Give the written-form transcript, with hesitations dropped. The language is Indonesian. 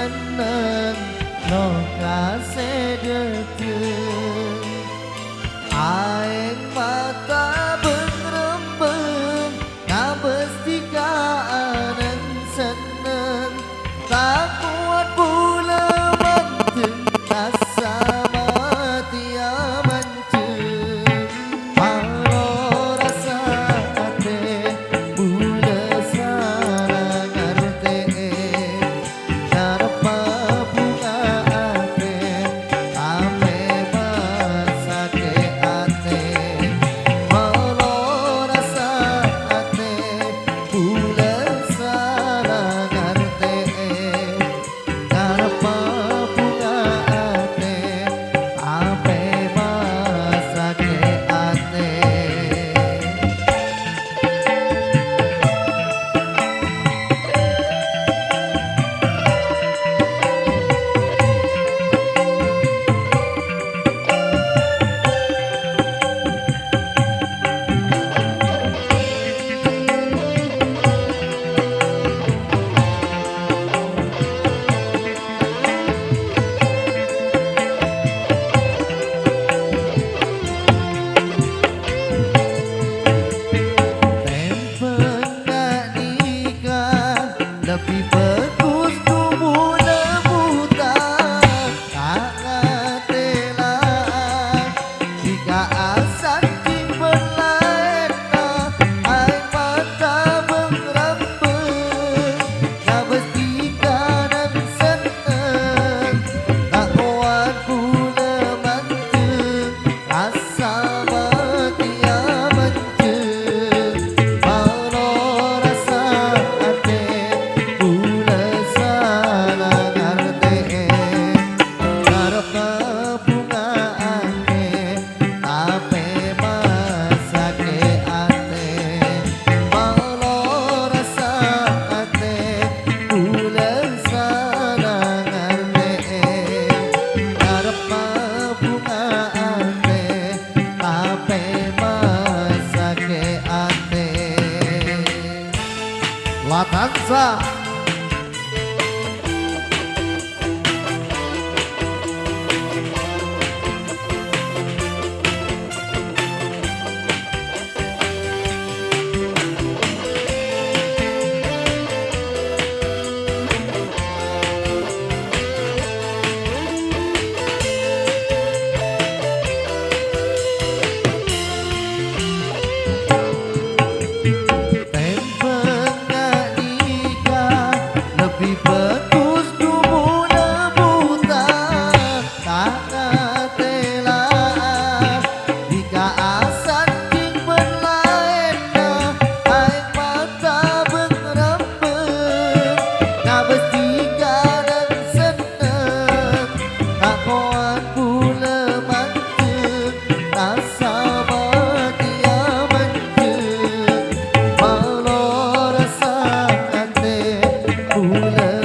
seneng no kasedeteu aing mata bengrembeng ngabestikaanen seneng tak kuat pula manteng rasa mati amanceng malo rasa ate bula sarang arte narpa bunga ate ame masake ate malo rasa ate bula sarang arte narpa bunga ate ame masake ate. Lebih bagus tumbuh buta tak telah jika asan cing berlena aing mata bengrembeng ngabestikanan seneng tak kuat pula manteng rasa mati amanceng malo rasa ate bula sarang arte narpa bunga ate tape masake ate malo rasa ate bula sarang arte narpa bunga ate tape masake ate Latanza. Lebih bagus tumbuh buta tak telah jika asan cing berlaena aing mata bengrembeng ngabestikanan seneng tak kuat pula manteng rasa mati amanceng malo rasa ate bula